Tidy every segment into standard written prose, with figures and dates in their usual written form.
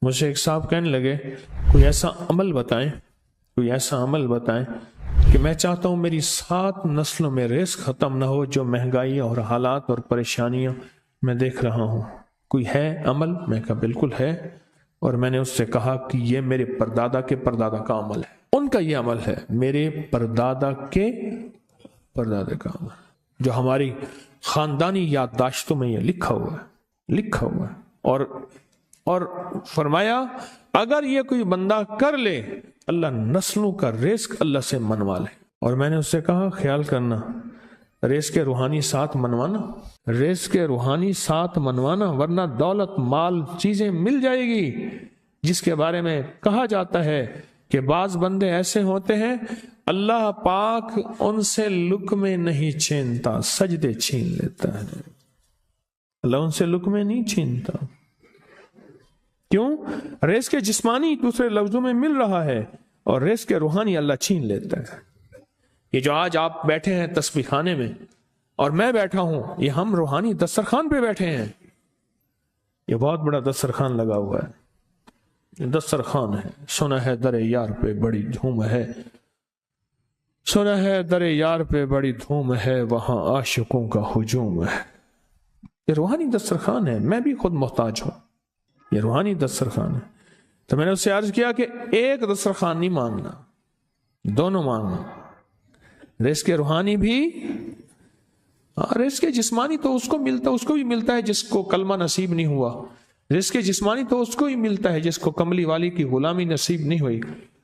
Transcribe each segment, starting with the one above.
مجھے ایک صاحب کہنے لگے کوئی ایسا عمل بتائیں، کوئی ایسا عمل بتائیں کہ میں چاہتا ہوں میری 7 نسلوں میں رزق ختم نہ ہو، جو مہنگائی اور حالات اور پریشانیاں میں دیکھ رہا ہوں، کوئی ہے عمل؟ میں کہا بالکل ہے، اور میں نے اس سے کہا کہ یہ میرے پردادا کے پردادا کا عمل ہے، ان کا یہ عمل ہے، میرے پردادا کے پردادا کا عمل، جو ہماری خاندانی یادداشتوں میں یہ لکھا ہوا ہے، اور فرمایا اگر یہ کوئی بندہ کر لے اللہ نسلوں کا رزق اللہ سے منوا لے۔ اور میں نے اس سے کہا خیال کرنا، رزق کے روحانی ساتھ منوانا، رزق کے روحانی ساتھ منوانا، ورنہ دولت مال چیزیں مل جائے گی جس کے بارے میں کہا جاتا ہے کہ بعض بندے ایسے ہوتے ہیں اللہ پاک ان سے لقمے نہیں چھینتا، سجدے چھین لیتا ہے، اللہ ان سے لقمے نہیں چھینتا۔ کیوں؟ رزق جسمانی دوسرے لفظوں میں مل رہا ہے، اور رزق روحانی اللہ چھین لیتا ہے۔ یہ جو آج آپ بیٹھے ہیں تسبیح خانے میں اور میں بیٹھا ہوں، یہ ہم روحانی دسترخوان پہ بیٹھے ہیں، یہ بہت بڑا دسترخوان لگا ہوا ہے، یہ دسترخوان ہے۔ سنا ہے در یار پہ بڑی دھوم ہے، سنا ہے در یار پہ بڑی دھوم ہے، وہاں عاشقوں کا ہجوم ہے۔ یہ روحانی دسترخوان ہے، میں بھی خود محتاج ہوں، یہ روحانی دسترخوان ہے۔ تو میں نے اس سے عرض کیا کہ ایک دسترخوان نہیں مانگنا، دونوں مانگنا، رزق روحانی بھی، رزق جسمانی تو اس کو بھی ملتا ہے جس کو کلمہ نصیب نہیں ہوا، رزق جسمانی تو اس کو ہی ملتا ہے جس کو کملی والی کی غلامی نصیب نہیں ہوئی،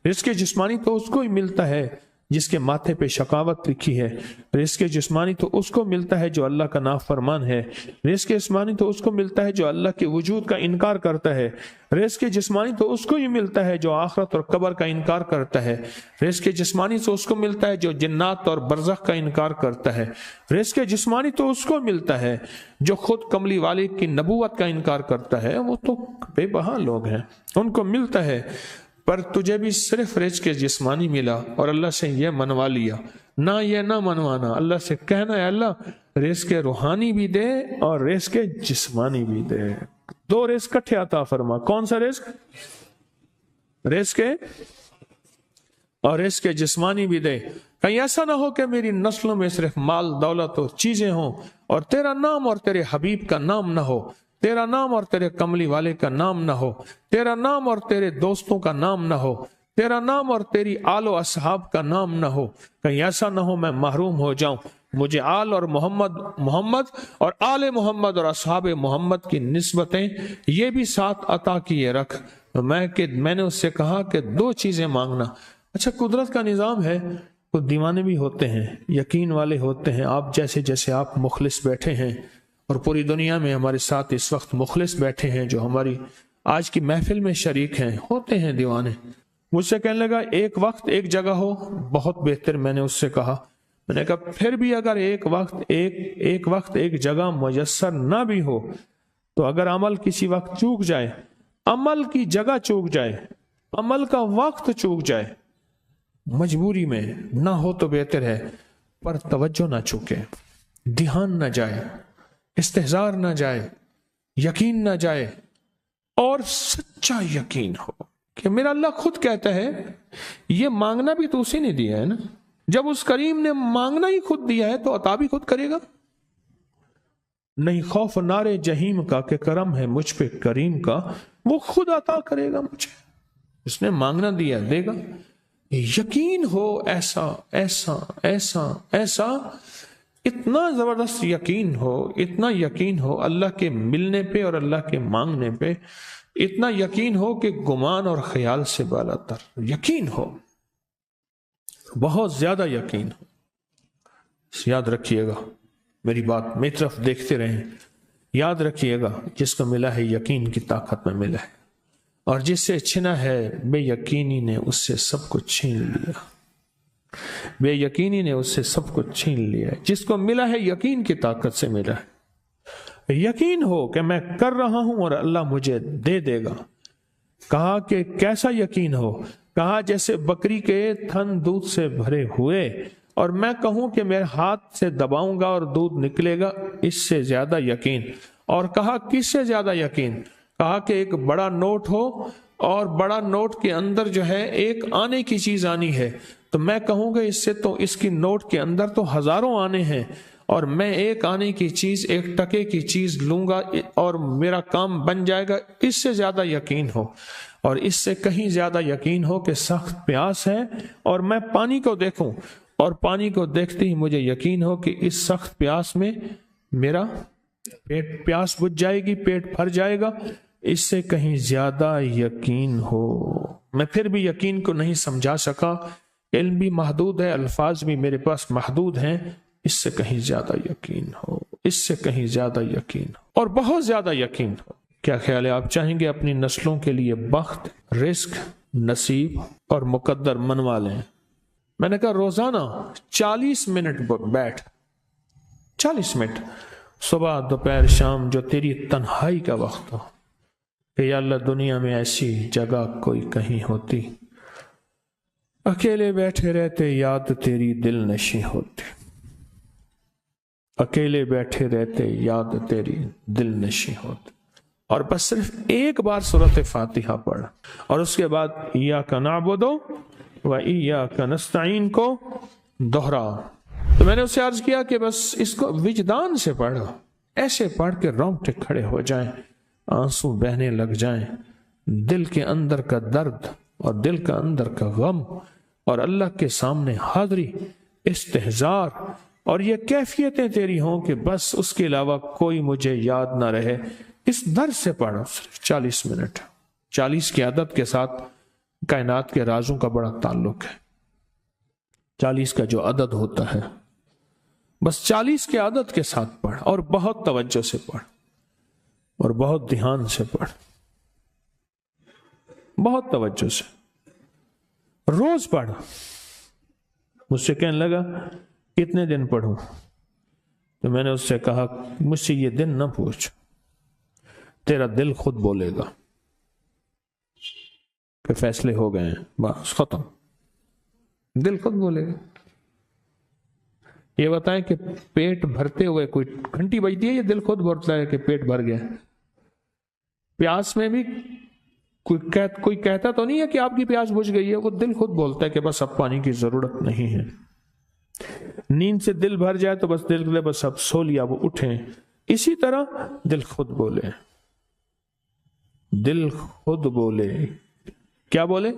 رزق جسمانی تو اس کو ہی ملتا ہے جس کے ماتھے پہ شقاوت لکھی ہے، رزق جسمانی تو اس کو ملتا ہے جو اللہ کا نافرمان ہے، رزق جسمانی تو اس کو ملتا ہے جو اللہ کے وجود کا انکار کرتا ہے، رزق جسمانی تو اس کو ہی ملتا ہے جو آخرت اور قبر کا انکار کرتا ہے، رزق جسمانی تو اس کو ملتا ہے جو جنات اور برزخ کا انکار کرتا ہے، رزق جسمانی تو اس کو ملتا ہے جو خود کملی والے کی نبوت کا انکار کرتا ہے، وہ تو بے بہا لوگ ہیں، ان کو ملتا ہے۔ پر تجھے بھی صرف رزق جسمانی ملا اور اللہ سے یہ منوا لیا، نہ یہ نہ منوانا، اللہ سے کہنا ہے اللہ رزق روحانی بھی دے اور رزق جسمانی بھی دے، 2 رزق کٹھے عطا فرما۔ کون سا رزق؟ رزق اور رزق جسمانی بھی دے۔ کہیں ایسا نہ ہو کہ میری نسلوں میں صرف مال دولت اور چیزیں ہوں اور تیرا نام اور تیرے حبیب کا نام نہ ہو، تیرا نام اور تیرے کملی والے کا نام نہ ہو، تیرا نام اور تیرے دوستوں کا نام نہ ہو، تیرا نام اور تیری آل و اصحاب کا نام نہ ہو۔ کہیں ایسا نہ ہو میں محروم ہو جاؤں، مجھے آل اور محمد اور آل محمد اور اصحاب محمد کی نسبتیں یہ بھی ساتھ عطا کیے رکھ۔ میں نے اس سے کہا کہ 2 چیزیں مانگنا۔ اچھا قدرت کا نظام ہے، کچھ دیوانے بھی ہوتے ہیں، یقین والے ہوتے ہیں، آپ جیسے آپ مخلص بیٹھے ہیں، اور پوری دنیا میں ہمارے ساتھ اس وقت مخلص بیٹھے ہیں جو ہماری آج کی محفل میں شریک ہیں، ہوتے ہیں دیوانے۔ مجھ سے کہنے لگا ایک وقت ایک جگہ ہو بہت بہتر۔ میں نے اس سے کہا، میں نے کہا پھر بھی اگر ایک وقت ایک جگہ میسر نہ بھی ہو تو اگر عمل کسی وقت چوک جائے، عمل کی جگہ چوک جائے، عمل کا وقت چوک جائے، مجبوری میں نہ ہو تو بہتر ہے، پر توجہ نہ چوکے، دھیان نہ جائے، استحضار نہ جائے، یقین نہ جائے، اور سچا یقین ہو کہ میرا اللہ خود کہتا ہے یہ مانگنا بھی تو اسی نے دیا ہے نا، جب اس کریم نے مانگنا ہی خود دیا ہے تو عطا بھی خود کرے گا۔ نہیں خوف نارے جہیم کا کہ کرم ہے مجھ پہ کریم کا، وہ خود عطا کرے گا مجھے، اس نے مانگنا دیا دے گا۔ یقین ہو ایسا ایسا ایسا ایسا، اتنا زبردست یقین ہو، اتنا یقین ہو اللہ کے ملنے پہ اور اللہ کے مانگنے پہ، اتنا یقین ہو کہ گمان اور خیال سے بالا تر یقین ہو، بہت زیادہ یقین ہو۔ یاد رکھیے گا میری بات، میری طرف دیکھتے رہیں، یاد رکھیے گا جس کو ملا ہے یقین کی طاقت میں ملا ہے، اور جس سے چھنا ہے بے یقینی نے اس سے سب کچھ چھین لیا، بے یقینی نے اس سے سب کچھ چھین لیا ہے۔ جس کو ملا ہے یقین کی طاقت سے ملا ہے، یقین ہو کہ میں کر رہا ہوں اور اللہ مجھے دے دے گا۔ کہا کہ کیسا یقین ہو؟ کہا جیسے بکری کے تھن دودھ سے بھرے ہوئے اور میں کہوں کہ میرے ہاتھ سے دباؤں گا اور دودھ نکلے گا، اس سے زیادہ یقین۔ اور کہا کس سے زیادہ یقین؟ کہا کہ ایک بڑا نوٹ ہو اور بڑا نوٹ کے اندر جو ہے ایک آنے کی چیز آنی ہے، تو میں کہوں گا اس سے تو اس کی نوٹ کے اندر تو ہزاروں آنے ہیں، اور میں ایک آنے کی چیز، ایک ٹکے کی چیز لوں گا اور میرا کام بن جائے گا، اس سے زیادہ یقین ہو، اور اس سے کہیں زیادہ یقین ہو کہ سخت پیاس ہے اور میں پانی کو دیکھوں، اور پانی کو دیکھتے ہی مجھے یقین ہو کہ اس سخت پیاس میں میرا پیاس بجھ جائے گی، پیٹ بھر جائے گا، اس سے کہیں زیادہ یقین ہو۔ میں پھر بھی یقین کو نہیں سمجھا سکا، علم بھی محدود ہے، الفاظ بھی میرے پاس محدود ہیں، اس سے کہیں زیادہ یقین ہو، اس سے کہیں زیادہ یقین ہو، اور بہت زیادہ یقین ہو۔ کیا خیال ہے، آپ چاہیں گے اپنی نسلوں کے لیے بخت، رزق، نصیب اور مقدر منوا لیں؟ میں نے کہا روزانہ 40 منٹ بیٹھ، 40 منٹ صبح دوپہر شام، جو تیری تنہائی کا وقت ہو، کہ یا اللہ دنیا میں ایسی جگہ کوئی کہیں ہوتی، اکیلے بیٹھے رہتے یاد تیری دل نشیں ہوتی، اکیلے بیٹھے رہتے یاد تیری دل نشیں ہوتی، اور بس صرف ایک بار سورۃ فاتحہ پڑھ، اور اس کے بعد ایاک نعبد و ایاک نستعین کو دوہرا۔ تو میں نے اسے عرض کیا کہ بس اس کو وجدان سے پڑھ، ایسے پڑھ کے رونگٹے کھڑے ہو جائیں، آنسو بہنے لگ جائیں، دل کے اندر کا درد اور دل کا اندر کا غم اور اللہ کے سامنے حاضری، استحضار، اور یہ کیفیتیں تیری ہوں کہ بس اس کے علاوہ کوئی مجھے یاد نہ رہے۔ اس درد سے پڑھو، صرف 40 منٹ۔ 40 کی عدد کے ساتھ کائنات کے رازوں کا بڑا تعلق ہے۔ 40 کا جو عدد ہوتا ہے، بس 40 کے عدد کے ساتھ پڑھ، اور بہت توجہ سے پڑھ، اور بہت دھیان سے پڑھ، بہت توجہ سے، روز پڑھ۔ مجھ سے کہنے لگا کتنے دن پڑھوں؟ تو میں نے اس سے کہا مجھ سے یہ دن نہ پوچھ، تیرا دل خود بولے گا کہ فیصلے ہو گئے ہیں، بس ختم، دل خود بولے گا۔ یہ بتائیں کہ پیٹ بھرتے ہوئے کوئی گھنٹی بجتی ہے، یہ دل خود بولتا ہے کہ پیٹ بھر گیا؟ پیاس میں بھی کوئی کہتا تو نہیں ہے کہ آپ کی پیاس بجھ گئی ہے، وہ دل خود بولتا ہے کہ بس اب پانی کی ضرورت نہیں ہے۔ نیند سے دل بھر جائے تو بس دل کے بس اب سو لیا، وہ اٹھیں۔ اسی طرح دل خود بولے، دل خود بولے، کیا بولے؟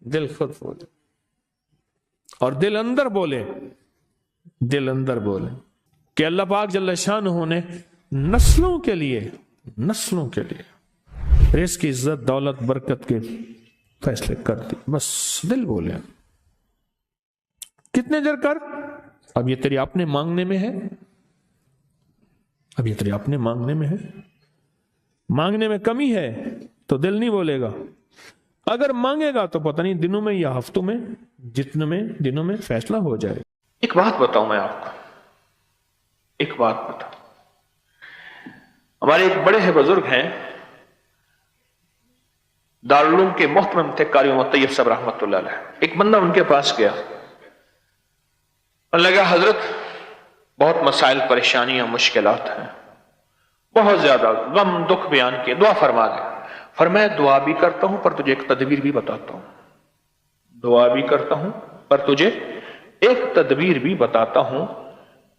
دل خود بولے، اور دل اندر بولے، دل اندر بولے کہ اللہ پاک جل شانہ نے نسلوں کے لیے رزق، عزت، دولت، برکت کے فیصلے کر دی، بس دل بولے۔ کتنے دیر کر؟ اب یہ تیری اپنے مانگنے میں ہے، اب یہ تیری اپنے مانگنے میں ہے۔ مانگنے میں کمی ہے تو دل نہیں بولے گا، اگر مانگے گا تو پتہ نہیں دنوں میں یا ہفتوں میں، جتنے میں دنوں میں فیصلہ ہو جائے۔ ایک بات بتاؤں میں آپ کو، ایک بات بتاؤں، ہمارے ایک بڑے بزرگ ہیں، دارالعلوم کے محترم تھے قاری محمد طیب صاحب رحمۃ اللہ علیہ۔ ایک بندہ ان کے پاس گیا اور لگا حضرت بہت مسائل، پریشانیاں، مشکلات ہیں، بہت زیادہ غم دکھ بیان کیے، دعا فرما دے۔ فرمایا دعا بھی کرتا ہوں پر تجھے ایک تدبیر بھی بتاتا ہوں، دعا بھی کرتا ہوں پر تجھے ایک تدبیر بھی بتاتا ہوں۔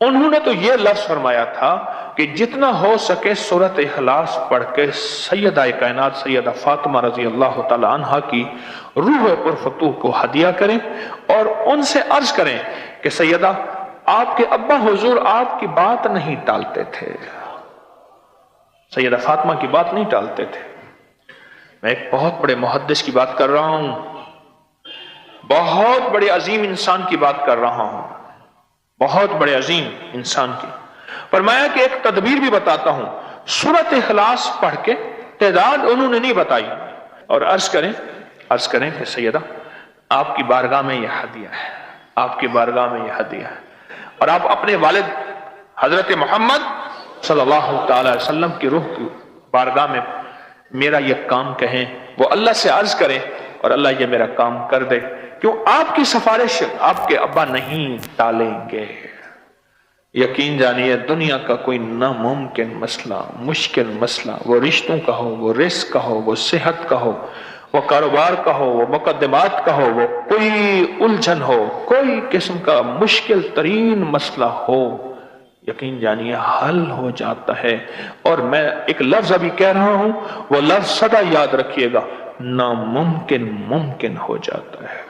انہوں نے تو یہ لفظ فرمایا تھا کہ جتنا ہو سکے سورۃ اخلاص پڑھ کے سیدہ کائنات سیدہ فاطمہ رضی اللہ تعالی عنہا کی روح پرفتوح کو ہدیہ کریں، اور ان سے عرض کریں کہ سیدہ آپ کے ابا حضور آپ کی بات نہیں ٹالتے تھے، سیدہ فاطمہ کی بات نہیں ٹالتے تھے۔ میں ایک بہت بڑے محدث کی بات کر رہا ہوں، بہت بڑے عظیم انسان کی بات کر رہا ہوں، بہت بڑے عظیم انسان کی۔ فرمایا کہ ایک تدبیر بھی بتاتا ہوں، سورۃ اخلاص پڑھ کے، تعداد انہوں نے نہیں بتائی، اور عرض کریں کہ سیدہ آپ کی بارگاہ میں یہ ہدیہ ہے، آپ کی بارگاہ میں یہ ہدیہ ہے، اور آپ اپنے والد حضرت محمد صلی اللہ تعالی وسلم کی روح کی بارگاہ میں میرا یہ کام کہیں، وہ اللہ سے عرض کریں اور اللہ یہ میرا کام کر دے، کیوں آپ کی سفارش آپ کے ابا نہیں ٹالیں گے۔ یقین جانیے دنیا کا کوئی ناممکن مسئلہ، مشکل مسئلہ، وہ رشتوں کا ہو، وہ رزق کا ہو، وہ صحت کا ہو، وہ کاروبار کا ہو، وہ مقدمات کا ہو، وہ کوئی الجھن ہو، کوئی قسم کا مشکل ترین مسئلہ ہو، یقین جانیے حل ہو جاتا ہے۔ اور میں ایک لفظ ابھی کہہ رہا ہوں، وہ لفظ سدا یاد رکھیے گا، ناممکن ممکن ہو جاتا ہے۔